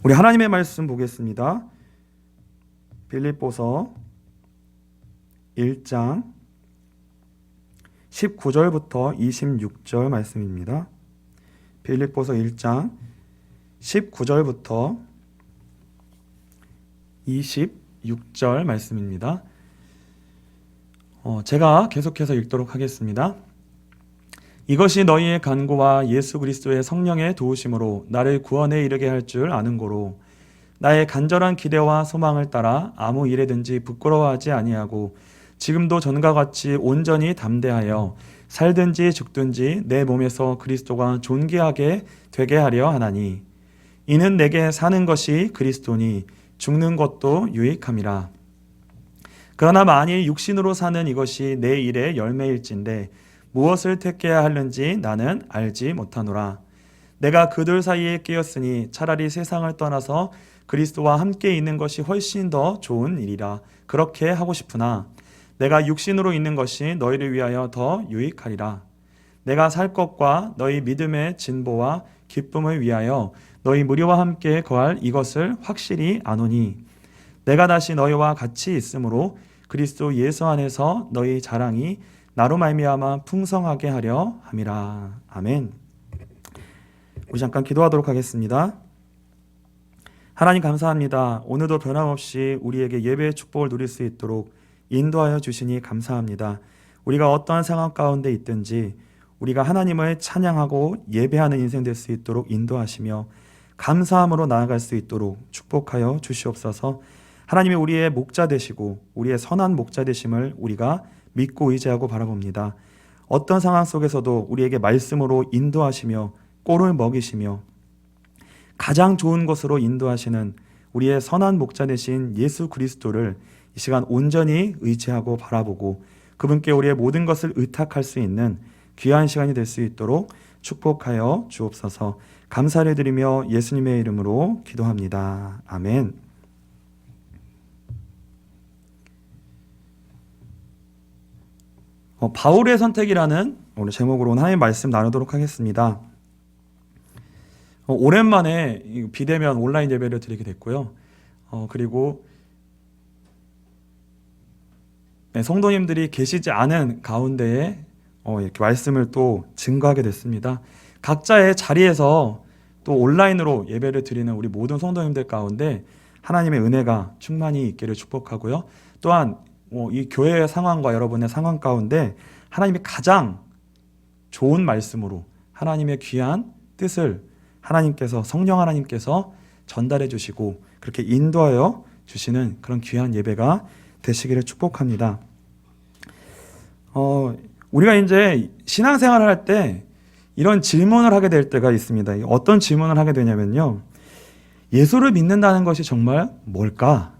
우리 하나님의 말씀 보겠습니다. 빌립보서 1장 19절부터 26절 말씀입니다. 빌립보서 1장 19절부터 26절 말씀입니다. 제가 계속해서 읽도록 하겠습니다. 이것이 너희의 간구와 예수 그리스도의 성령의 도우심으로 나를 구원에 이르게 할 줄 아는 고로 나의 간절한 기대와 소망을 따라 아무 일에든지 부끄러워하지 아니하고 지금도 전과 같이 온전히 담대하여 살든지 죽든지 내 몸에서 그리스도가 존귀하게 되게 하려 하나니 이는 내게 사는 것이 그리스도니 죽는 것도 유익함이라. 그러나 만일 육신으로 사는 이것이 내 일의 열매일진데 무엇을 택해야 하는지 나는 알지 못하노라. 내가 그들 사이에 끼었으니 차라리 세상을 떠나서 그리스도와 함께 있는 것이 훨씬 더 좋은 일이라 그렇게 하고 싶으나 내가 육신으로 있는 것이 너희를 위하여 더 유익하리라. 내가 살 것과 너희 믿음의 진보와 기쁨을 위하여 너희 무리와 함께 거할 이것을 확실히 아노니 내가 다시 너희와 같이 있으므로 그리스도 예수 안에서 너희 자랑이 나로 말미암아 풍성하게 하려 함이라. 아멘. 우리 잠깐 기도하도록 하겠습니다. 하나님 감사합니다. 오늘도 변함없이 우리에게 예배의 축복을 누릴 수 있도록 인도하여 주시니 감사합니다. 우리가 어떠한 상황 가운데 있든지 우리가 하나님을 찬양하고 예배하는 인생 될 수 있도록 인도하시며 감사함으로 나아갈 수 있도록 축복하여 주시옵소서. 하나님이 우리의 목자 되시고 우리의 선한 목자 되심을 우리가 믿고 의지하고 바라봅니다. 어떤 상황 속에서도 우리에게 말씀으로 인도하시며 꼴을 먹이시며 가장 좋은 것으로 인도하시는 우리의 선한 목자 되신 예수 그리스도를 이 시간 온전히 의지하고 바라보고 그분께 우리의 모든 것을 의탁할 수 있는 귀한 시간이 될 수 있도록 축복하여 주옵소서. 감사를 드리며 예수님의 이름으로 기도합니다. 아멘. 바울의 선택이라는 오늘 제목으로 하나님의 말씀 나누도록 하겠습니다. 오랜만에 비대면 온라인 예배를 드리게 됐고요. 그리고 성도님들이 계시지 않은 가운데에 이렇게 말씀을 또 증거하게 됐습니다. 각자의 자리에서 또 온라인으로 예배를 드리는 우리 모든 성도님들 가운데 하나님의 은혜가 충만히 있기를 축복하고요. 또한 이 교회의 상황과 여러분의 상황 가운데 하나님이 가장 좋은 말씀으로 하나님의 귀한 뜻을 하나님께서 성령 하나님께서 전달해 주시고 그렇게 인도하여 주시는 그런 귀한 예배가 되시기를 축복합니다. 우리가 이제 신앙생활을 할 때 이런 질문을 하게 될 때가 있습니다. 어떤 질문을 하게 되냐면요. 예수를 믿는다는 것이 정말 뭘까?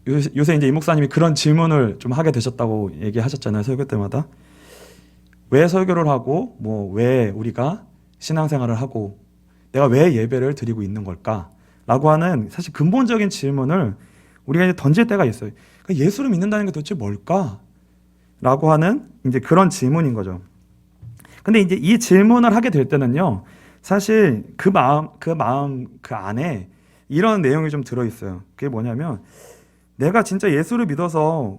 요새 이제 이 목사님이 그런 질문을 좀 하게 되셨다고 얘기하셨잖아요. 설교 때마다. 왜 설교를 하고, 왜 우리가 신앙생활을 하고, 내가 왜 예배를 드리고 있는 걸까? 라고 하는 사실 근본적인 질문을 우리가 이제 던질 때가 있어요. 그러니까 예수를 믿는다는 게 도대체 뭘까? 라고 하는 이제 그런 질문인 거죠. 근데 이제 이 질문을 하게 될 때는요, 사실 그 마음 그 안에 이런 내용이 좀 들어있어요. 그게 뭐냐면 내가 진짜 예수를 믿어서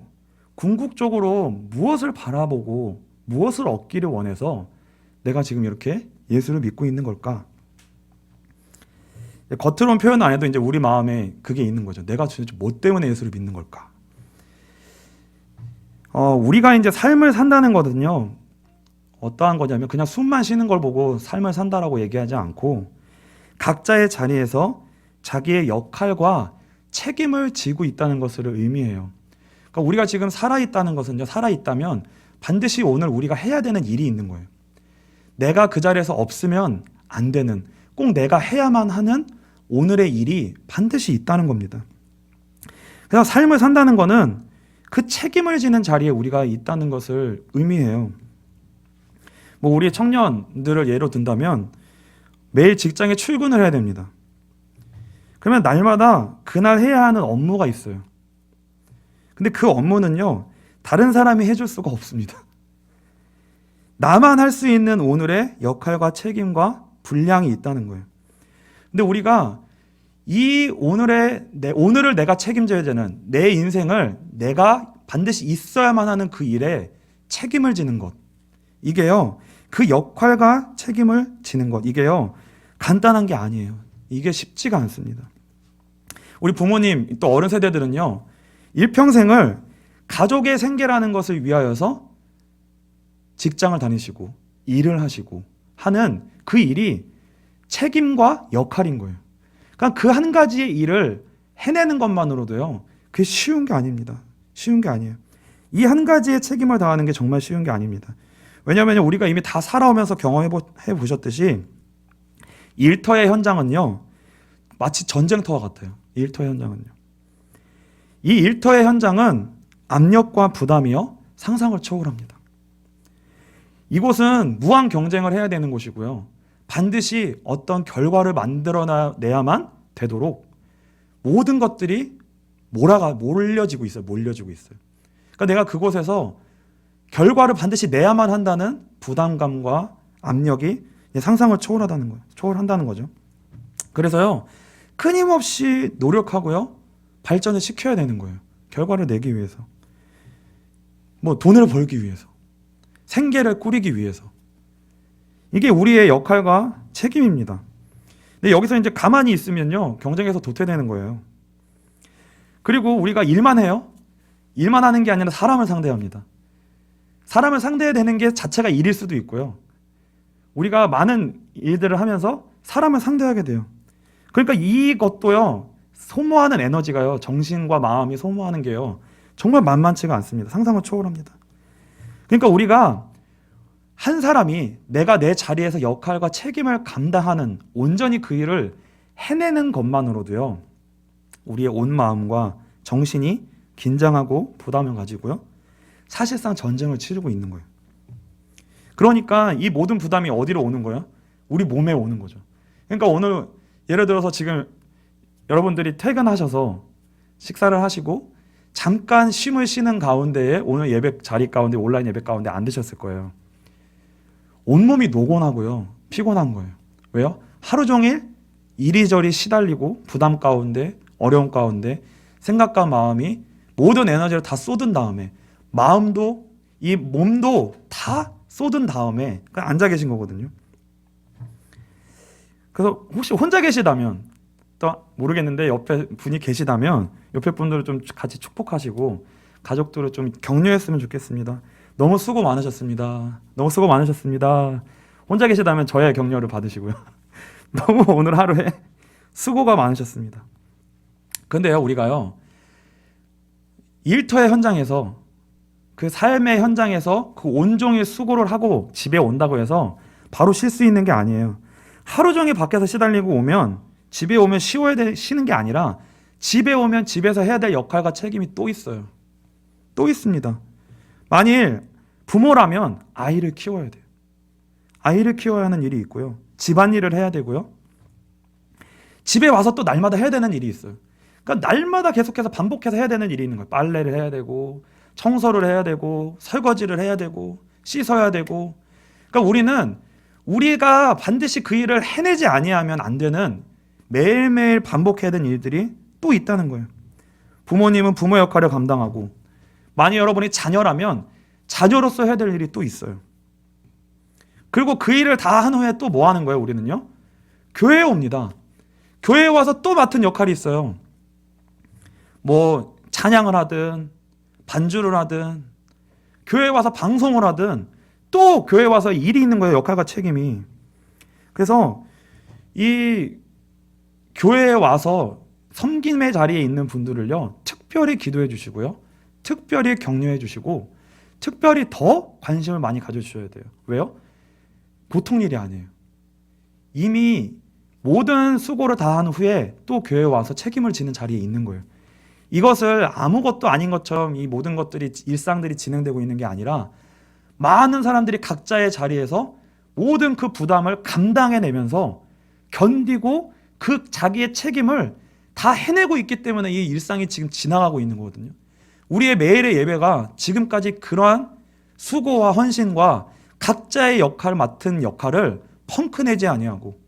궁극적으로 무엇을 바라보고 무엇을 얻기를 원해서 내가 지금 이렇게 예수를 믿고 있는 걸까? 겉으로는 표현 안 해도 이제 우리 마음에 그게 있는 거죠. 내가 도대체 뭐 때문에 예수를 믿는 걸까? 우리가 이제 삶을 산다는 거거든요. 어떠한 거냐면 그냥 숨만 쉬는 걸 보고 삶을 산다라고 얘기하지 않고 각자의 자리에서 자기의 역할과 책임을 지고 있다는 것을 의미해요. 그러니까 우리가 지금 살아있다는 것은요, 살아있다면 반드시 오늘 우리가 해야 되는 일이 있는 거예요. 내가 그 자리에서 없으면 안 되는, 꼭 내가 해야만 하는 오늘의 일이 반드시 있다는 겁니다. 그래서 삶을 산다는 거는 그 책임을 지는 자리에 우리가 있다는 것을 의미해요. 우리 청년들을 예로 든다면 매일 직장에 출근을 해야 됩니다. 그러면 날마다 그날 해야 하는 업무가 있어요. 근데 그 업무는요, 다른 사람이 해줄 수가 없습니다. 나만 할 수 있는 오늘의 역할과 책임과 분량이 있다는 거예요. 근데 우리가 이 오늘을 내가 책임져야 되는 내 인생을 내가 반드시 있어야만 하는 그 일에 책임을 지는 것. 이게요, 그 역할과 책임을 지는 것. 이게요, 간단한 게 아니에요. 이게 쉽지가 않습니다. 우리 부모님, 또 어른 세대들은요, 일평생을 가족의 생계라는 것을 위하여서 직장을 다니시고 일을 하시고 하는 그 일이 책임과 역할인 거예요. 그러니까 그 한 가지의 일을 해내는 것만으로도요, 그게 쉬운 게 아닙니다. 쉬운 게 아니에요. 이 한 가지의 책임을 다하는 게 정말 쉬운 게 아닙니다. 왜냐하면 우리가 이미 다 살아오면서 경험해 보셨듯이 일터의 현장은요, 마치 전쟁터와 같아요. 일터의 현장은요. 이 일터의 현장은 압력과 부담이요, 상상을 초월합니다. 이곳은 무한 경쟁을 해야 되는 곳이고요. 반드시 어떤 결과를 만들어내야만 되도록 모든 것들이 몰려지고 있어요. 그러니까 내가 그곳에서 결과를 반드시 내야만 한다는 부담감과 압력이 상상을 초월한다는 거죠. 그래서요, 끊임없이 노력하고요, 발전을 시켜야 되는 거예요. 결과를 내기 위해서. 돈을 벌기 위해서. 생계를 꾸리기 위해서. 이게 우리의 역할과 책임입니다. 근데 여기서 이제 가만히 있으면요, 경쟁에서 도태되는 거예요. 그리고 우리가 일만 해요. 일만 하는 게 아니라 사람을 상대합니다. 사람을 상대해야 되는 게 자체가 일일 수도 있고요. 우리가 많은 일들을 하면서 사람을 상대하게 돼요. 그러니까 이것도요, 소모하는 에너지가요, 정신과 마음이 소모하는 게요, 정말 만만치가 않습니다. 상상을 초월합니다. 그러니까 우리가 한 사람이 내가 내 자리에서 역할과 책임을 감당하는, 온전히 그 일을 해내는 것만으로도요, 우리의 온 마음과 정신이 긴장하고 부담을 가지고요, 사실상 전쟁을 치르고 있는 거예요. 그러니까 이 모든 부담이 어디로 오는 거예요? 우리 몸에 오는 거죠. 그러니까 오늘 예를 들어서 지금 여러분들이 퇴근하셔서 식사를 하시고 잠깐 쉼을 쉬는 가운데에 오늘 예배 자리 가운데, 온라인 예배 가운데 앉으셨을 거예요. 온몸이 노곤하고요, 피곤한 거예요. 왜요? 하루 종일 이리저리 시달리고 부담 가운데, 어려움 가운데 생각과 마음이 모든 에너지를 다 쏟은 다음에, 마음도 이 몸도 다 쏟은 다음에 그냥 앉아 계신 거거든요. 그래서 혹시 혼자 계시다면, 또 모르겠는데 옆에 분이 계시다면 옆에 분들을 좀 같이 축복하시고 가족들을 좀 격려했으면 좋겠습니다. 너무 수고 많으셨습니다. 너무 수고 많으셨습니다. 혼자 계시다면 저의 격려를 받으시고요. 너무 오늘 하루에 수고가 많으셨습니다. 근데요, 우리가요, 일터의 현장에서, 그 삶의 현장에서 그 온종일 수고를 하고 집에 온다고 해서 바로 쉴 수 있는 게 아니에요. 하루 종일 밖에서 시달리고 오면 집에 오면 쉬는 게 아니라 집에 오면 집에서 해야 될 역할과 책임이 또 있어요. 또 있습니다. 만일 부모라면 아이를 키워야 돼요. 아이를 키워야 하는 일이 있고요. 집안일을 해야 되고요. 집에 와서 또 날마다 해야 되는 일이 있어요. 그러니까 날마다 계속해서 반복해서 해야 되는 일이 있는 거예요. 빨래를 해야 되고, 청소를 해야 되고, 설거지를 해야 되고, 씻어야 되고. 그러니까 우리가 반드시 그 일을 해내지 아니하면 안 되는, 매일매일 반복해야 되는 일들이 또 있다는 거예요. 부모님은 부모 역할을 감당하고, 만약 여러분이 자녀라면 자녀로서 해야 될 일이 또 있어요. 그리고 그 일을 다 한 후에 또 뭐 하는 거예요, 우리는요? 교회에 옵니다. 교회에 와서 또 맡은 역할이 있어요. 찬양을 하든 반주를 하든 교회에 와서 방송을 하든 또 교회에 와서 일이 있는 거예요, 역할과 책임이. 그래서 이 교회에 와서 섬김의 자리에 있는 분들을요, 특별히 기도해 주시고요, 특별히 격려해 주시고, 특별히 더 관심을 많이 가져주셔야 돼요. 왜요? 보통 일이 아니에요. 이미 모든 수고를 다한 후에 또 교회에 와서 책임을 지는 자리에 있는 거예요. 이것을 아무것도 아닌 것처럼 이 모든 것들이, 일상들이 진행되고 있는 게 아니라 많은 사람들이 각자의 자리에서 모든 그 부담을 감당해내면서 견디고 그 자기의 책임을 다 해내고 있기 때문에 이 일상이 지금 지나가고 있는 거거든요. 우리의 매일의 예배가 지금까지 그러한 수고와 헌신과 각자의 맡은 역할을 펑크내지 아니하고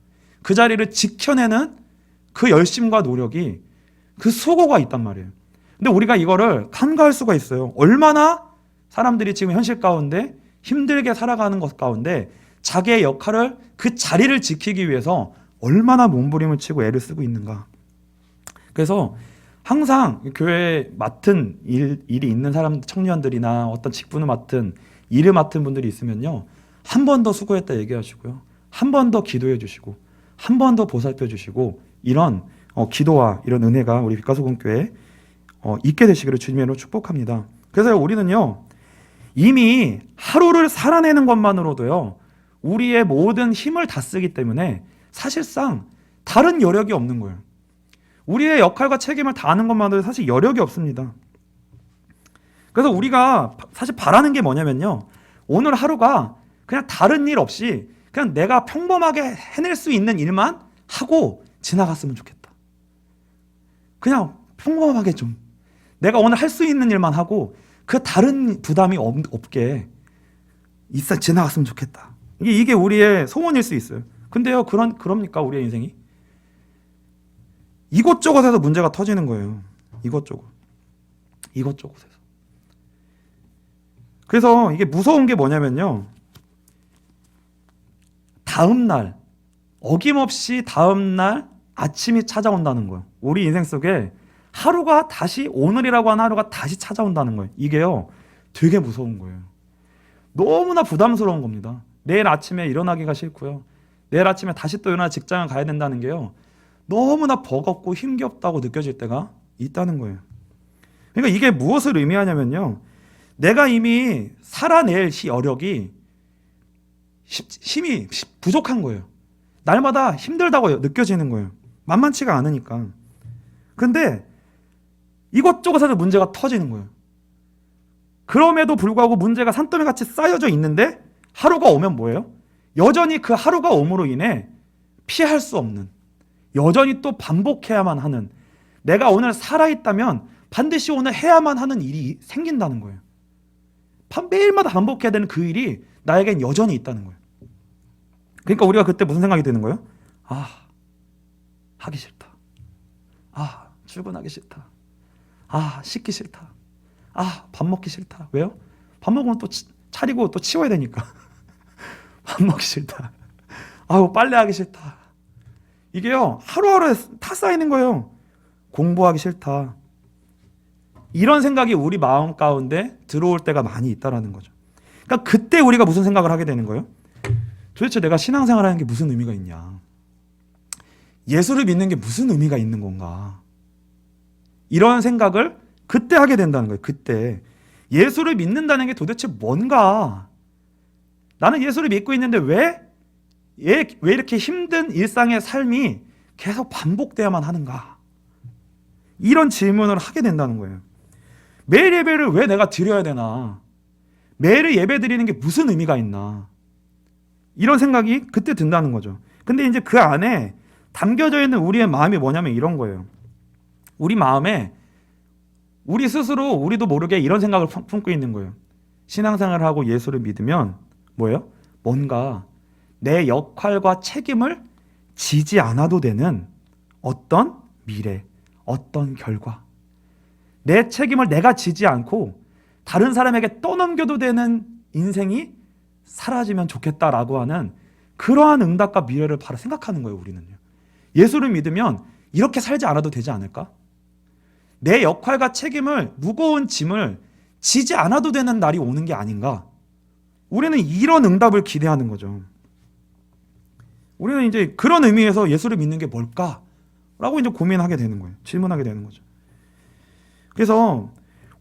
그 자리를 지켜내는 그 열심과 노력이, 그 수고가 있단 말이에요. 근데 우리가 이거를 간과할 수가 있어요. 얼마나 사람들이 지금 현실 가운데 힘들게 살아가는 것 가운데 자기의 역할을, 그 자리를 지키기 위해서 얼마나 몸부림을 치고 애를 쓰고 있는가. 그래서 항상 교회에 맡은 일이 있는 사람, 청년들이나 어떤 직분을 맡은, 일을 맡은 분들이 있으면요, 한 번 더 수고했다 얘기하시고요, 한 번 더 기도해 주시고, 한 번 더 보살펴 주시고, 이런 기도와 이런 은혜가 우리 빛가소금교회에 있게 되시기를 주님으로 축복합니다. 그래서 우리는요, 이미 하루를 살아내는 것만으로도요, 우리의 모든 힘을 다 쓰기 때문에 사실상 다른 여력이 없는 거예요. 우리의 역할과 책임을 다하는 것만으로도 사실 여력이 없습니다. 그래서 우리가 사실 바라는 게 뭐냐면요, 오늘 하루가 그냥 다른 일 없이 그냥 내가 평범하게 해낼 수 있는 일만 하고 지나갔으면 좋겠다. 그냥 평범하게 좀 내가 오늘 할 수 있는 일만 하고 그 다른 부담이 없게 지나갔으면 좋겠다. 이게 우리의 소원일 수 있어요. 근데요, 그럽니까 우리의 인생이? 이곳저곳에서 문제가 터지는 거예요. 이곳저곳에서. 그래서 이게 무서운 게 뭐냐면요, 다음날, 어김없이 다음날 아침이 찾아온다는 거예요. 우리 인생 속에 하루가 다시, 오늘이라고 하는 하루가 다시 찾아온다는 거예요. 이게요, 되게 무서운 거예요. 너무나 부담스러운 겁니다. 내일 아침에 일어나기가 싫고요, 내일 아침에 다시 또 일어나 직장을 가야 된다는 게요, 너무나 버겁고 힘겹다고 느껴질 때가 있다는 거예요. 그러니까 이게 무엇을 의미하냐면요, 내가 이미 살아낼 여력이, 힘이 부족한 거예요. 날마다 힘들다고 느껴지는 거예요. 만만치가 않으니까. 근데 이것저것에서 문제가 터지는 거예요. 그럼에도 불구하고 문제가 산더미같이 쌓여져 있는데 하루가 오면 뭐예요? 여전히 그 하루가 옴으로 인해 피할 수 없는, 여전히 또 반복해야만 하는, 내가 오늘 살아있다면 반드시 오늘 해야만 하는 일이 생긴다는 거예요. 매일마다 반복해야 되는 그 일이 나에겐 여전히 있다는 거예요. 그러니까 우리가 그때 무슨 생각이 드는 거예요? 아, 하기 싫다. 아, 출근하기 싫다. 아, 씻기 싫다. 아, 밥 먹기 싫다. 왜요? 밥 먹으면 또 차리고 또 치워야 되니까. 밥 먹기 싫다. 아유, 빨래하기 싫다. 이게요, 하루하루 다 쌓이는 거예요. 공부하기 싫다. 이런 생각이 우리 마음 가운데 들어올 때가 많이 있다라는 거죠. 그러니까 그때 우리가 무슨 생각을 하게 되는 거예요? 도대체 내가 신앙생활하는 게 무슨 의미가 있냐? 예수를 믿는 게 무슨 의미가 있는 건가? 이런 생각을 그때 하게 된다는 거예요. 그때 예수를 믿는다는 게 도대체 뭔가? 나는 예수를 믿고 있는데 왜 이렇게 힘든 일상의 삶이 계속 반복돼야만 하는가? 이런 질문을 하게 된다는 거예요. 매일 예배를 왜 내가 드려야 되나? 매일 예배 드리는 게 무슨 의미가 있나? 이런 생각이 그때 든다는 거죠. 근데 이제 그 안에 담겨져 있는 우리의 마음이 뭐냐면 이런 거예요. 우리 마음에 우리 스스로 우리도 모르게 이런 생각을 품고 있는 거예요. 신앙생활을 하고 예수를 믿으면 뭐예요? 뭔가 내 역할과 책임을 지지 않아도 되는 어떤 미래, 어떤 결과, 내 책임을 내가 지지 않고 다른 사람에게 떠넘겨도 되는 인생이 사라지면 좋겠다라고 하는 그러한 응답과 미래를 바로 생각하는 거예요. 우리는요, 예수를 믿으면 이렇게 살지 않아도 되지 않을까? 내 역할과 책임을, 무거운 짐을 지지 않아도 되는 날이 오는 게 아닌가? 우리는 이런 응답을 기대하는 거죠. 우리는 이제 그런 의미에서 예수를 믿는 게 뭘까라고 이제 고민하게 되는 거예요. 질문하게 되는 거죠. 그래서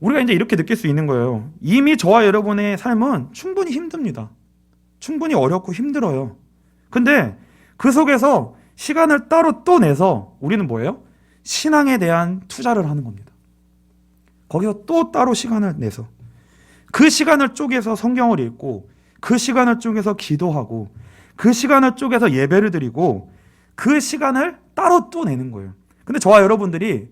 우리가 이제 이렇게 느낄 수 있는 거예요. 이미 저와 여러분의 삶은 충분히 힘듭니다. 충분히 어렵고 힘들어요. 근데 그 속에서 시간을 따로 또 내서 우리는 뭐예요? 신앙에 대한 투자를 하는 겁니다. 거기서 또 따로 시간을 내서 그 시간을 쪼개서 성경을 읽고, 그 시간을 쪼개서 기도하고, 그 시간을 쪼개서 예배를 드리고, 그 시간을 따로 또 내는 거예요. 근데 저와 여러분들이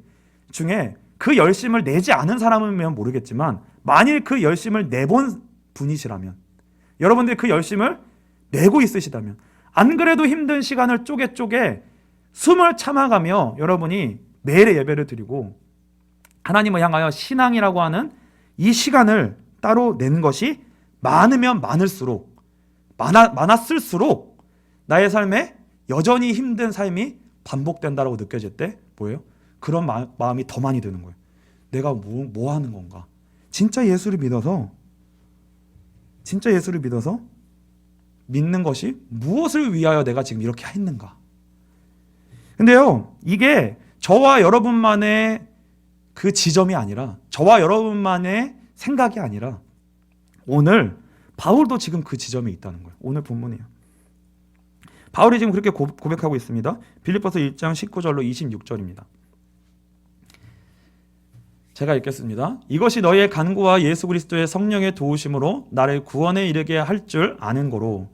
중에 그 열심을 내지 않은 사람이면 모르겠지만, 만일 그 열심을 내본 분이시라면, 여러분들이 그 열심을 내고 있으시다면, 안 그래도 힘든 시간을 쪼개 숨을 참아가며 여러분이 매일의 예배를 드리고 하나님을 향하여 신앙이라고 하는 이 시간을 따로 낸 것이 많으면 많았을수록 나의 삶에 여전히 힘든 삶이 반복된다고 느껴질 때 뭐예요? 그런 마음이 더 많이 드는 거예요. 내가 뭐 하는 건가? 진짜 예수를 믿어서 믿는 것이 무엇을 위하여 내가 지금 이렇게 했는가? 근데요, 이게 저와 여러분만의 그 지점이 아니라, 저와 여러분만의 생각이 아니라 오늘 바울도 지금 그 지점에 있다는 거예요. 오늘 본문이에요. 바울이 지금 그렇게 고백하고 있습니다. 빌립보서 1장 19절로 26절입니다. 제가 읽겠습니다. 이것이 너희의 간구와 예수 그리스도의 성령의 도우심으로 나를 구원에 이르게 할 줄 아는 고로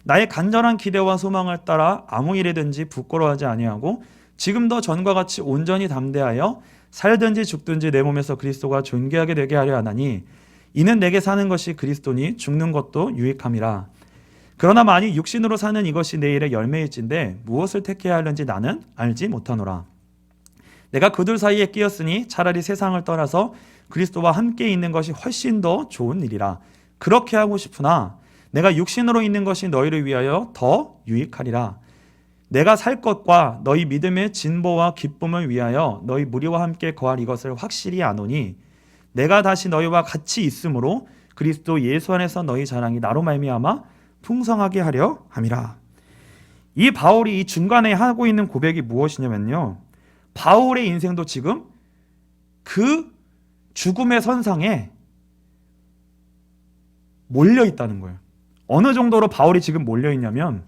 나의 간절한 기대와 소망을 따라 아무 일이든지 부끄러워하지 아니하고 지금도 전과 같이 온전히 담대하여 살든지 죽든지 내 몸에서 그리스도가 존귀하게 되게 하려 하나니 이는 내게 사는 것이 그리스도니 죽는 것도 유익함이라. 그러나 만일 육신으로 사는 이것이 내 일의 열매일진데 무엇을 택해야 하는지 나는 알지 못하노라. 내가 그들 사이에 끼었으니 차라리 세상을 떠나서 그리스도와 함께 있는 것이 훨씬 더 좋은 일이라. 그렇게 하고 싶으나 내가 육신으로 있는 것이 너희를 위하여 더 유익하리라. 내가 살 것과 너희 믿음의 진보와 기쁨을 위하여 너희 무리와 함께 거할 이것을 확실히 아노니 내가 다시 너희와 같이 있으므로 그리스도 예수 안에서 너희 자랑이 나로 말미암아 풍성하게 하려 함이라. 이 바울이 이 중간에 하고 있는 고백이 무엇이냐면요, 바울의 인생도 지금 그 죽음의 선상에 몰려 있다는 거예요. 어느 정도로 바울이 지금 몰려 있냐면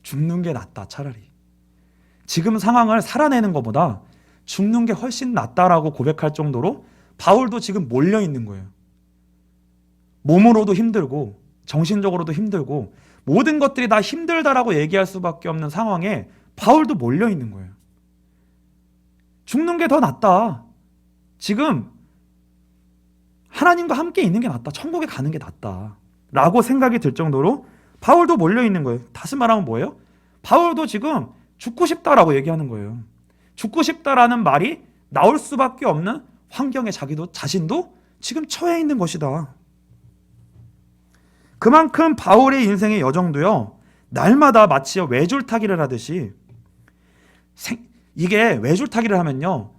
죽는 게 낫다, 차라리. 지금 상황을 살아내는 것보다 죽는 게 훨씬 낫다라고 고백할 정도로 바울도 지금 몰려 있는 거예요. 몸으로도 힘들고 정신적으로도 힘들고 모든 것들이 다 힘들다라고 얘기할 수밖에 없는 상황에 바울도 몰려 있는 거예요. 죽는 게 더 낫다. 지금 하나님과 함께 있는 게 낫다. 천국에 가는 게 낫다. 라고 생각이 들 정도로 바울도 몰려 있는 거예요. 다시 말하면 뭐예요? 바울도 지금 죽고 싶다라고 얘기하는 거예요. 죽고 싶다라는 말이 나올 수밖에 없는 환경에 자신도 지금 처해 있는 것이다. 그만큼 바울의 인생의 여정도요, 날마다 마치 외줄타기를 하듯이 이게 외줄타기를 하면요,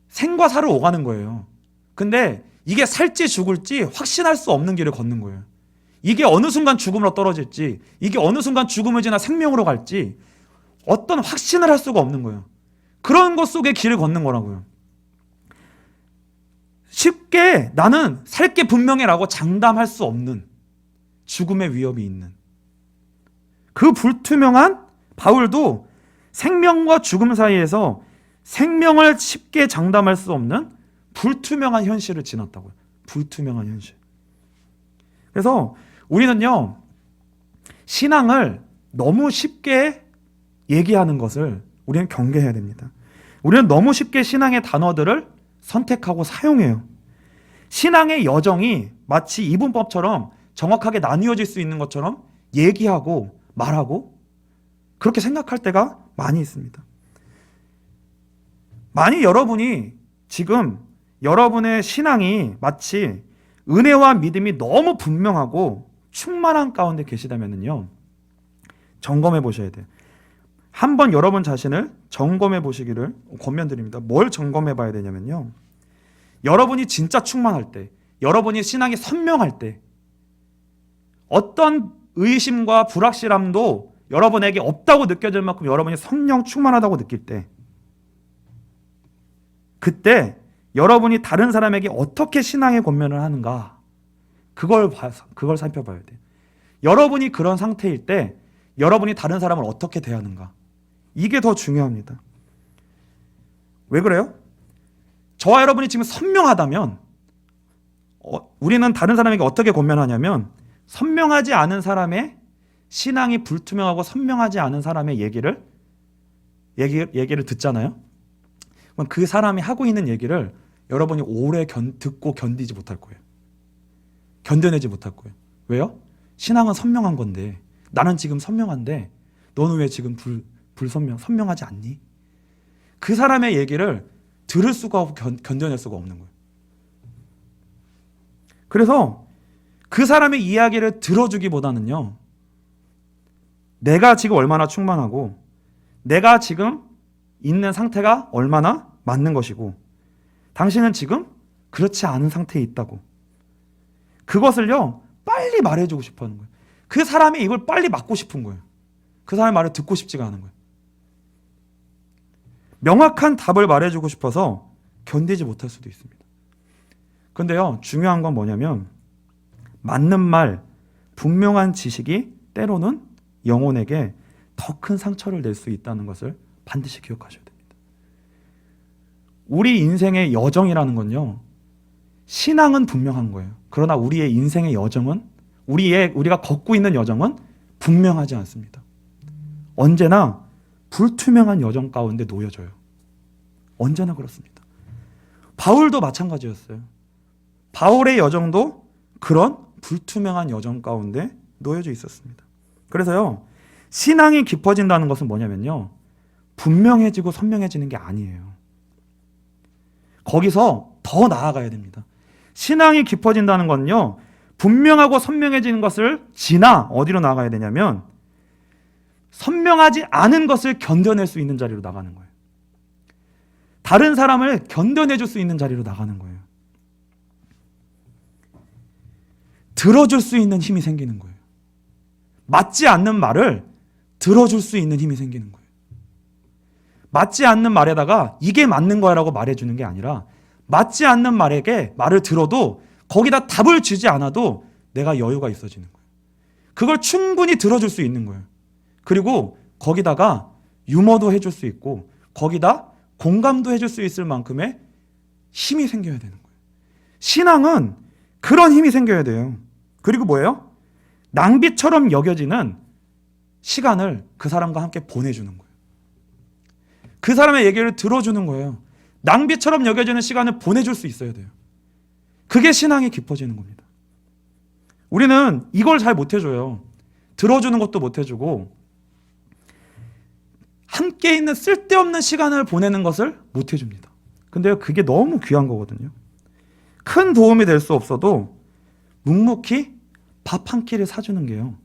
생과 사를 오가는 거예요. 근데 이게 살지 죽을지 확신할 수 없는 길을 걷는 거예요. 이게 어느 순간 죽음으로 떨어질지, 이게 어느 순간 죽음을 지나 생명으로 갈지 어떤 확신을 할 수가 없는 거예요. 그런 것 속에 길을 걷는 거라고요. 쉽게 나는 살 게 분명해라고 장담할 수 없는 죽음의 위협이 있는 그 불투명한 바울도 생명과 죽음 사이에서 생명을 쉽게 장담할 수 없는 불투명한 현실을 지났다고요. 불투명한 현실. 그래서 우리는요, 신앙을 너무 쉽게 얘기하는 것을 우리는 경계해야 됩니다. 우리는 너무 쉽게 신앙의 단어들을 선택하고 사용해요. 신앙의 여정이 마치 이분법처럼 정확하게 나뉘어질 수 있는 것처럼 얘기하고 말하고 그렇게 생각할 때가 많이 있습니다. 만약 여러분이 지금 여러분의 신앙이 마치 은혜와 믿음이 너무 분명하고 충만한 가운데 계시다면요, 점검해 보셔야 돼요. 한번 여러분 자신을 점검해 보시기를 권면드립니다. 뭘 점검해 봐야 되냐면요, 여러분이 진짜 충만할 때, 여러분이 신앙이 선명할 때, 어떤 의심과 불확실함도 여러분에게 없다고 느껴질 만큼 여러분이 성령 충만하다고 느낄 때, 그때 여러분이 다른 사람에게 어떻게 신앙의 권면을 하는가, 그걸 살펴봐야 돼요. 여러분이 그런 상태일 때 여러분이 다른 사람을 어떻게 대하는가, 이게 더 중요합니다. 왜 그래요? 저와 여러분이 지금 선명하다면 우리는 다른 사람에게 어떻게 권면하냐면, 선명하지 않은 사람의 신앙이 불투명하고 선명하지 않은 사람의 얘기를 듣잖아요. 그럼 그 사람이 하고 있는 얘기를 여러분이 오래 듣고 견디지 못할 거예요. 견뎌내지 못할 거예요. 왜요? 신앙은 선명한 건데 나는 지금 선명한데 너는 왜 지금 선명하지 않니? 그 사람의 얘기를 들을 수가 없고 견뎌낼 수가 없는 거예요. 그래서 그 사람의 이야기를 들어주기보다는요, 내가 지금 얼마나 충만하고 내가 지금 있는 상태가 얼마나 맞는 것이고 당신은 지금 그렇지 않은 상태에 있다고, 그것을요 빨리 말해주고 싶어 하는 거예요. 그 사람의 입을 빨리 막고 싶은 거예요. 그 사람의 말을 듣고 싶지가 않은 거예요. 명확한 답을 말해주고 싶어서 견디지 못할 수도 있습니다. 근데요, 중요한 건 뭐냐면 맞는 말, 분명한 지식이 때로는 영혼에게 더 큰 상처를 낼 수 있다는 것을 반드시 기억하셔야 됩니다. 우리 인생의 여정이라는 건요, 신앙은 분명한 거예요. 그러나 우리의 인생의 여정은, 우리가 걷고 있는 여정은 분명하지 않습니다. 언제나 불투명한 여정 가운데 놓여져요. 언제나 그렇습니다. 바울도 마찬가지였어요. 바울의 여정도 그런 불투명한 여정 가운데 놓여져 있었습니다. 그래서요, 신앙이 깊어진다는 것은 뭐냐면요, 분명해지고 선명해지는 게 아니에요. 거기서 더 나아가야 됩니다. 신앙이 깊어진다는 건요, 분명하고 선명해지는 것을 지나 어디로 나아가야 되냐면 선명하지 않은 것을 견뎌낼 수 있는 자리로 나가는 거예요. 다른 사람을 견뎌내줄 수 있는 자리로 나가는 거예요. 들어줄 수 있는 힘이 생기는 거예요. 맞지 않는 말을 들어줄 수 있는 힘이 생기는 거예요. 맞지 않는 말에다가 이게 맞는 거야 라고 말해주는 게 아니라 맞지 않는 말을 들어도 거기다 답을 주지 않아도 내가 여유가 있어지는 거예요. 그걸 충분히 들어줄 수 있는 거예요. 그리고 거기다가 유머도 해줄 수 있고 거기다 공감도 해줄 수 있을 만큼의 힘이 생겨야 되는 거예요. 신앙은 그런 힘이 생겨야 돼요. 그리고 뭐예요? 낭비처럼 여겨지는 시간을 그 사람과 함께 보내주는 거예요. 그 사람의 얘기를 들어주는 거예요. 낭비처럼 여겨지는 시간을 보내줄 수 있어야 돼요. 그게 신앙이 깊어지는 겁니다. 우리는 이걸 잘 못해줘요. 들어주는 것도 못해주고 함께 있는 쓸데없는 시간을 보내는 것을 못해줍니다. 근데 그게 너무 귀한 거거든요. 큰 도움이 될 수 없어도 묵묵히 밥 한 끼를 사주는 게요,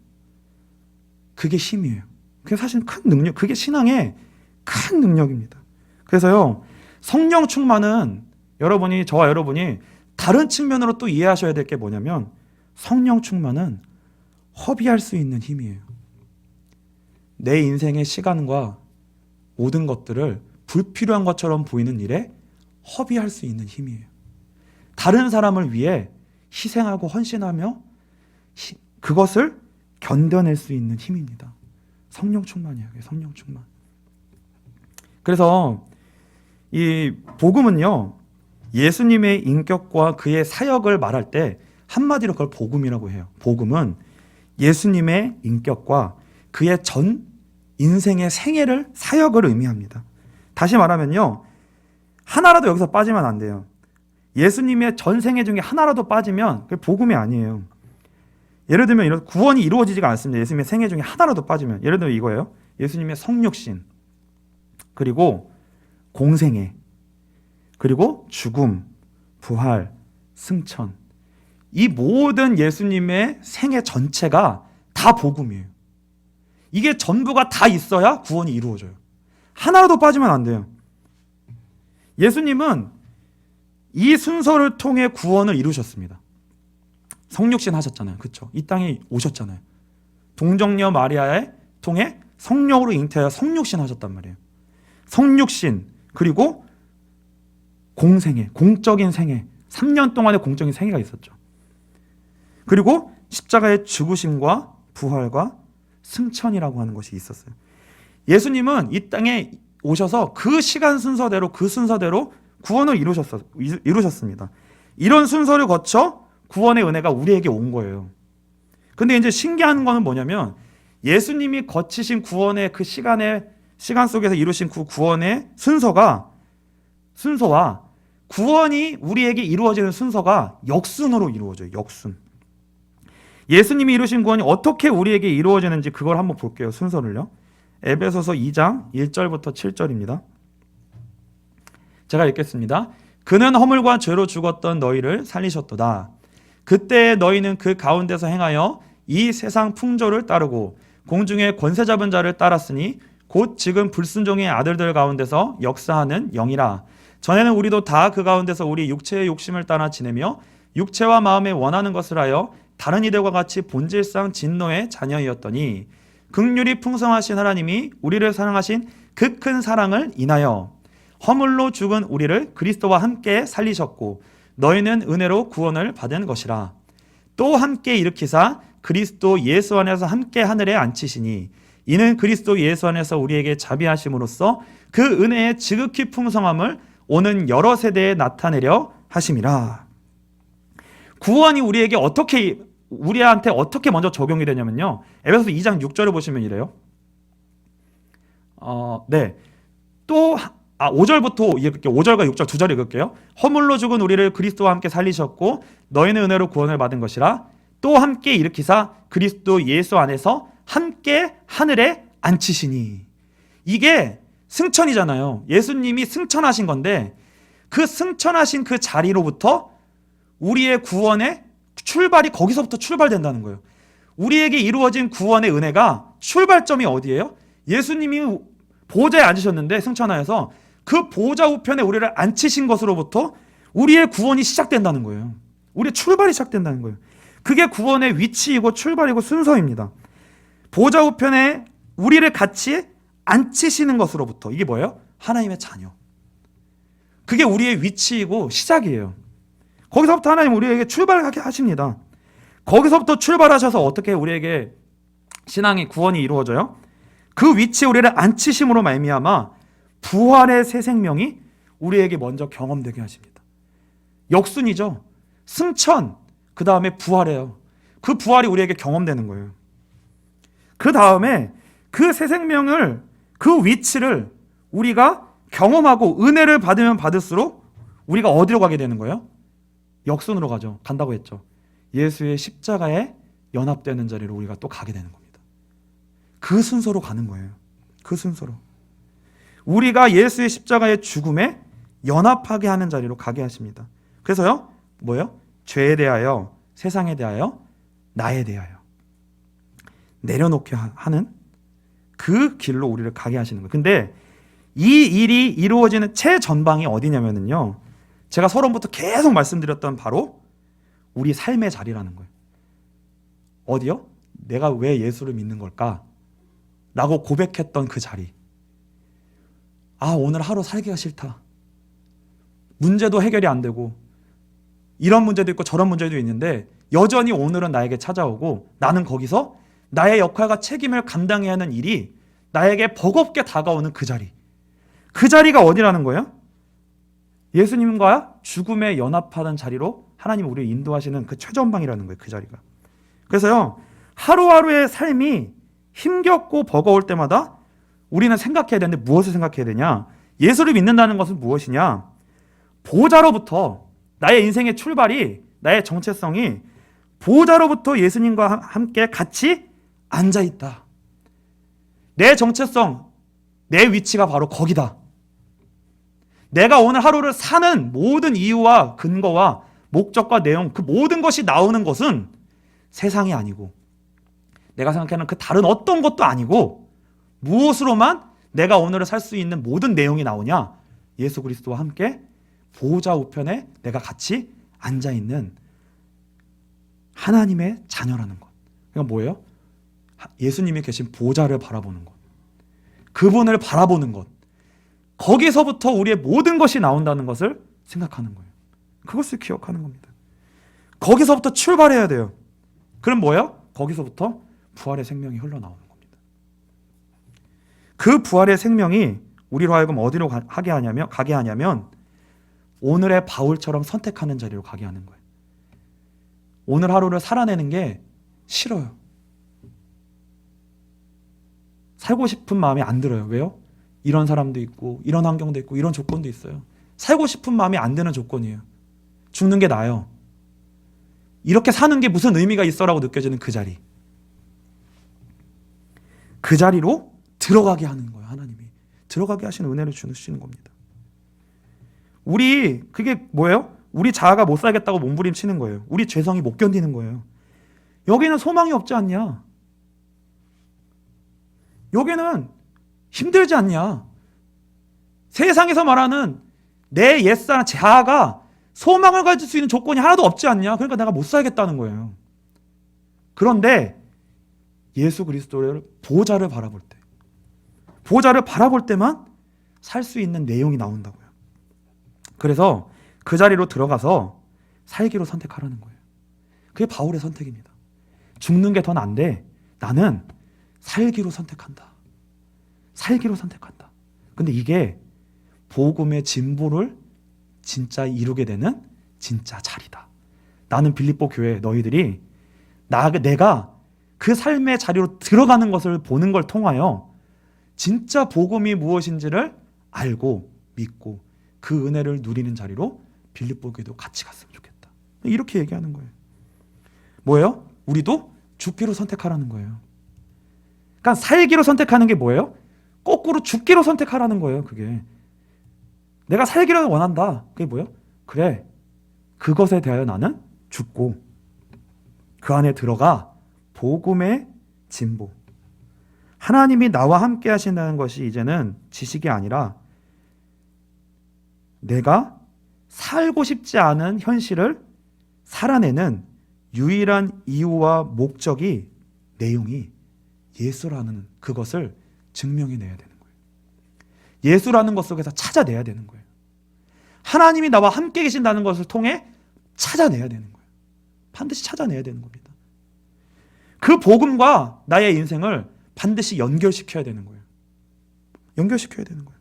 그게 힘이에요. 그게 사실 큰 능력, 그게 신앙의 큰 능력입니다. 그래서요, 성령 충만은 저와 여러분이 다른 측면으로 또 이해하셔야 될 게 뭐냐면 성령 충만은 허비할 수 있는 힘이에요. 내 인생의 시간과 모든 것들을 불필요한 것처럼 보이는 일에 허비할 수 있는 힘이에요. 다른 사람을 위해 희생하고 헌신하며 그것을 견뎌낼 수 있는 힘입니다. 성령 충만이에요. 성령 충만. 그래서 이 복음은요, 예수님의 인격과 그의 사역을 말할 때 한마디로 그걸 복음이라고 해요. 복음은 예수님의 인격과 그의 전 인생의 사역을 의미합니다. 다시 말하면요, 하나라도 여기서 빠지면 안 돼요. 예수님의 전 생애 중에 하나라도 빠지면 그게 복음이 아니에요. 예를 들면 이런 구원이 이루어지지가 않습니다. 예수님의 생애 중에 하나라도 빠지면. 예를 들면 이거예요. 예수님의 성육신, 그리고 공생애, 그리고 죽음, 부활, 승천, 이 모든 예수님의 생애 전체가 다 복음이에요. 이게 전부가 다 있어야 구원이 이루어져요. 하나라도 빠지면 안 돼요. 예수님은 이 순서를 통해 구원을 이루셨습니다. 성육신 하셨잖아요. 그렇죠? 이 땅에 오셨잖아요. 동정녀 마리아에 통해 성령으로 잉태하여 성육신 하셨단 말이에요. 성육신, 그리고 공생애, 공적인 생애, 3년 동안의 공적인 생애가 있었죠. 그리고 십자가의 죽으심과 부활과 승천이라고 하는 것이 있었어요. 예수님은 이 땅에 오셔서 그 시간 순서대로, 그 순서대로 구원을 이루셨습니다. 이런 순서를 거쳐 구원의 은혜가 우리에게 온 거예요. 근데 이제 신기한 거는 뭐냐면 예수님이 거치신 구원의 그 시간 속에서 이루신 그 구원의 순서와 구원이 우리에게 이루어지는 순서가 역순으로 이루어져요. 역순. 예수님이 이루신 구원이 어떻게 우리에게 이루어지는지 그걸 한번 볼게요. 순서를요. 에베소서 2장 1절부터 7절입니다. 제가 읽겠습니다. 그는 허물과 죄로 죽었던 너희를 살리셨도다. 그때 너희는 그 가운데서 행하여 이 세상 풍조를 따르고 공중의 권세 잡은 자를 따랐으니 곧 지금 불순종의 아들들 가운데서 역사하는 영이라. 전에는 우리도 다 그 가운데서 우리 육체의 욕심을 따라 지내며 육체와 마음에 원하는 것을 하여 다른 이들과 같이 본질상 진노의 자녀이었더니 긍휼이 풍성하신 하나님이 우리를 사랑하신 그 큰 사랑을 인하여 허물로 죽은 우리를 그리스도와 함께 살리셨고 너희는 은혜로 구원을 받은 것이라. 또 함께 일으키사 그리스도 예수 안에서 함께 하늘에 앉히시니 이는 그리스도 예수 안에서 우리에게 자비하심으로써 그 은혜의 지극히 풍성함을 오는 여러 세대에 나타내려 하심이라. 구원이 우리한테 어떻게 먼저 적용이 되냐면요. 에베소서 2장 6절을 보시면 이래요. 5절부터 읽을게요. 5절과 6절 두 절 읽을게요. 허물로 죽은 우리를 그리스도와 함께 살리셨고 너희는 은혜로 구원을 받은 것이라. 또 함께 일으키사 그리스도 예수 안에서 함께 하늘에 앉히시니. 이게 승천이잖아요. 예수님이 승천하신 건데 그 승천하신 그 자리로부터 우리의 구원의 출발이 거기서부터 출발된다는 거예요. 우리에게 이루어진 구원의 은혜가 출발점이 어디예요? 예수님이 보좌에 앉으셨는데 승천하여서 그 보좌 우편에 우리를 앉히신 것으로부터 우리의 구원이 시작된다는 거예요. 우리의 출발이 시작된다는 거예요. 그게 구원의 위치이고 출발이고 순서입니다. 보좌 우편에 우리를 같이 앉히시는 것으로부터 이게 뭐예요? 하나님의 자녀. 그게 우리의 위치이고 시작이에요. 거기서부터 하나님 우리에게 출발하게 하십니다. 거기서부터 출발하셔서 어떻게 우리에게 신앙이 구원이 이루어져요? 그 위치에 우리를 앉히심으로 말미암아 부활의 새 생명이 우리에게 먼저 경험되게 하십니다. 역순이죠. 승천, 그 다음에 부활이에요. 그 부활이 우리에게 경험되는 거예요. 그 다음에 그 새 생명을, 그 위치를 우리가 경험하고 은혜를 받으면 받을수록 우리가 어디로 가게 되는 거예요? 역순으로 간다고 했죠. 예수의 십자가에 연합되는 자리로 우리가 또 가게 되는 겁니다. 그 순서로 가는 거예요. 그 순서로. 우리가 예수의 십자가의 죽음에 연합하게 하는 자리로 가게 하십니다. 그래서요, 뭐예요? 죄에 대하여, 세상에 대하여, 나에 대하여 내려놓게 하는 그 길로 우리를 가게 하시는 거예요. 근데 이 일이 이루어지는 최전방이 어디냐면요, 제가 서론부터 계속 말씀드렸던 바로 우리 삶의 자리라는 거예요. 어디요? 내가 왜 예수를 믿는 걸까? 라고 고백했던 그 자리. 오늘 하루 살기가 싫다. 문제도 해결이 안 되고 이런 문제도 있고 저런 문제도 있는데 여전히 오늘은 나에게 찾아오고 나는 거기서 나의 역할과 책임을 감당해야 하는 일이 나에게 버겁게 다가오는 그 자리. 그 자리가 어디라는 거예요? 예수님과 죽음에 연합하는 자리로 하나님 우리를 인도하시는 그 최전방이라는 거예요. 그 자리가. 그래서요, 하루하루의 삶이 힘겹고 버거울 때마다 우리는 생각해야 되는데 무엇을 생각해야 되냐? 예수를 믿는다는 것은 무엇이냐? 보좌로부터 나의 인생의 출발이, 나의 정체성이 보좌로부터 예수님과 함께 같이 앉아있다. 내 정체성, 내 위치가 바로 거기다. 내가 오늘 하루를 사는 모든 이유와 근거와 목적과 내용, 그 모든 것이 나오는 것은 세상이 아니고 내가 생각하는 그 다른 어떤 것도 아니고 무엇으로만 내가 오늘을 살 수 있는 모든 내용이 나오냐? 예수 그리스도와 함께 보좌 우편에 내가 같이 앉아있는 하나님의 자녀라는 것. 그러니까 뭐예요? 예수님이 계신 보좌를 바라보는 것. 그분을 바라보는 것. 거기서부터 우리의 모든 것이 나온다는 것을 생각하는 거예요. 그것을 기억하는 겁니다. 거기서부터 출발해야 돼요. 그럼 뭐예요? 거기서부터 부활의 생명이 흘러나오는 겁니다. 그 부활의 생명이 우리로 하여금 어디로 가게 하냐면 오늘의 바울처럼 선택하는 자리로 가게 하는 거예요. 오늘 하루를 살아내는 게 싫어요. 살고 싶은 마음이 안 들어요. 왜요? 이런 사람도 있고 이런 환경도 있고 이런 조건도 있어요. 살고 싶은 마음이 안 드는 조건이에요. 죽는 게 나아요. 이렇게 사는 게 무슨 의미가 있어라고 느껴지는 그 자리. 그 자리로 들어가게 하는 거예요. 하나님이. 들어가게 하시는 은혜를 주시는 겁니다. 그게 뭐예요? 우리 자아가 못 살겠다고 몸부림치는 거예요. 우리 죄성이 못 견디는 거예요. 여기는 소망이 없지 않냐? 여기는 힘들지 않냐? 세상에서 말하는 내 옛사람 자아가 소망을 가질 수 있는 조건이 하나도 없지 않냐? 그러니까 내가 못 살겠다는 거예요. 그런데 예수 그리스도를 보좌를 바라볼 때만 살 수 있는 내용이 나온다고요. 그래서 그 자리로 들어가서 살기로 선택하라는 거예요. 그게 바울의 선택입니다. 죽는 게 더 난데 나는 살기로 선택한다. 살기로 선택한다. 근데 이게 복음의 진보를 진짜 이루게 되는 진짜 자리다. 나는 빌립보 교회 너희들이 내가 그 삶의 자리로 들어가는 것을 보는 걸 통하여 진짜 복음이 무엇인지를 알고 믿고 그 은혜를 누리는 자리로 빌립보 교회도 같이 갔으면 좋겠다. 이렇게 얘기하는 거예요. 뭐예요? 우리도 죽기로 선택하라는 거예요. 그러니까 살기로 선택하는 게 뭐예요? 거꾸로 죽기로 선택하라는 거예요. 그게 내가 살기를 원한다. 그게 뭐예요? 그래, 그것에 대하여 나는 죽고 그 안에 들어가 복음의 진보. 하나님이 나와 함께 하신다는 것이 이제는 지식이 아니라 내가 살고 싶지 않은 현실을 살아내는 유일한 이유와 목적이 내용이 예수라는 그것을 증명해내야 되는 거예요. 예수라는 것 속에서 찾아내야 되는 거예요. 하나님이 나와 함께 계신다는 것을 통해 찾아내야 되는 거예요. 반드시 찾아내야 되는 겁니다. 그 복음과 나의 인생을 반드시 연결시켜야 되는 거예요. 연결시켜야 되는 거예요.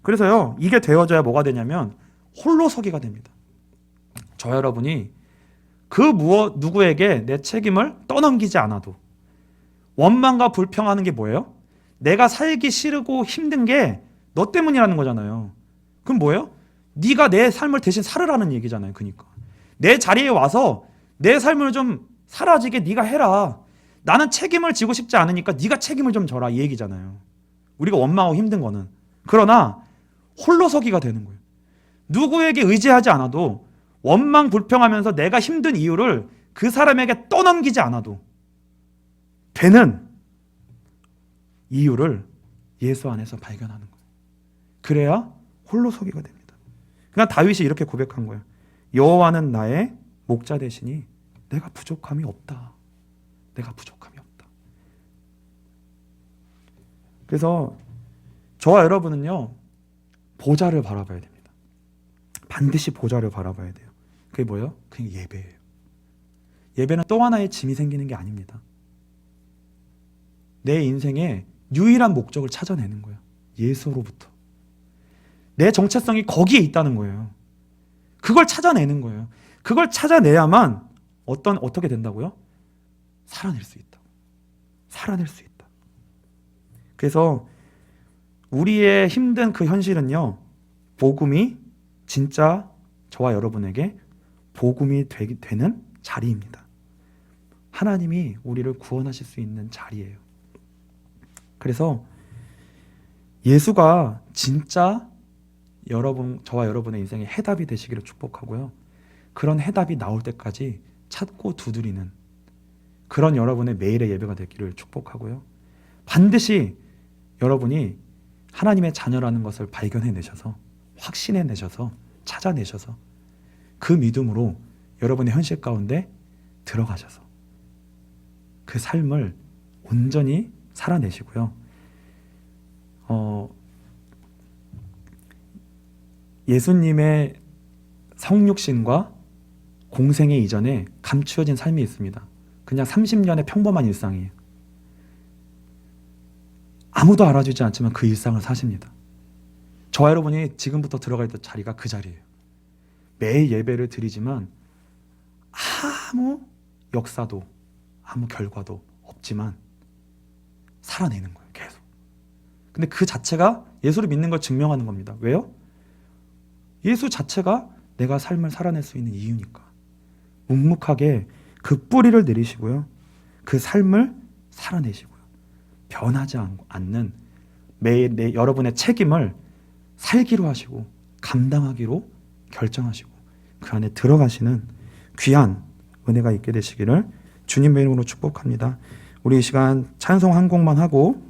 그래서요, 이게 되어져야 뭐가 되냐면 홀로서기가 됩니다. 저 여러분이 누구에게 내 책임을 떠넘기지 않아도 원망과 불평하는 게 뭐예요? 내가 살기 싫고 힘든 게 너 때문이라는 거잖아요. 그럼 뭐예요? 네가 내 삶을 대신 살으라는 얘기잖아요. 그러니까 내 자리에 와서 내 삶을 좀 사라지게 네가 해라. 나는 책임을 지고 싶지 않으니까 네가 책임을 좀 져라 이 얘기잖아요. 우리가 원망하고 힘든 거는. 그러나 홀로서기가 되는 거예요. 누구에게 의지하지 않아도 원망 불평하면서 내가 힘든 이유를 그 사람에게 떠넘기지 않아도 되는 이유를 예수 안에서 발견하는 거예요. 그래야 홀로서기가 됩니다. 그러니까 다윗이 이렇게 고백한 거예요. 여호와는 나의 목자 되시니 내가 부족함이 없다. 내가 부족함이 없다. 그래서 저와 여러분은요, 보좌를 바라봐야 됩니다. 반드시 보좌를 바라봐야 돼요. 그게 뭐예요? 그게 예배예요. 예배는 또 하나의 짐이 생기는 게 아닙니다. 내 인생의 유일한 목적을 찾아내는 거예요. 예수로부터. 내 정체성이 거기에 있다는 거예요. 그걸 찾아내는 거예요. 그걸 찾아내야만 어떻게 된다고요? 살아낼 수 있다. 살아낼 수 있다. 그래서 우리의 힘든 그 현실은요, 복음이 진짜 저와 여러분에게 복음이 되는 자리입니다. 하나님이 우리를 구원하실 수 있는 자리예요. 그래서 예수가 진짜 저와 여러분의 인생의 해답이 되시기를 축복하고요. 그런 해답이 나올 때까지 찾고 두드리는 그런 여러분의 매일의 예배가 되기를 축복하고요. 반드시 여러분이 하나님의 자녀라는 것을 발견해내셔서 확신해내셔서 찾아내셔서 그 믿음으로 여러분의 현실 가운데 들어가셔서 그 삶을 온전히 살아내시고요. 예수님의 성육신과 공생애 이전에 감추어진 삶이 있습니다. 그냥 30년의 평범한 일상이에요. 아무도 알아주지 않지만 그 일상을 사십니다. 저와 여러분이 지금부터 들어갈 때 자리가 그 자리예요. 매일 예배를 드리지만 아무 역사도 아무 결과도 없지만 살아내는 거예요. 계속. 근데 그 자체가 예수를 믿는 걸 증명하는 겁니다. 왜요? 예수 자체가 내가 삶을 살아낼 수 있는 이유니까. 묵묵하게 그 뿌리를 내리시고요. 그 삶을 살아내시고요. 변하지 않는 매일 여러분의 책임을 살기로 하시고 감당하기로 결정하시고 그 안에 들어가시는 귀한 은혜가 있게 되시기를 주님의 이름으로 축복합니다. 우리 이 시간 찬송 한 곡만 하고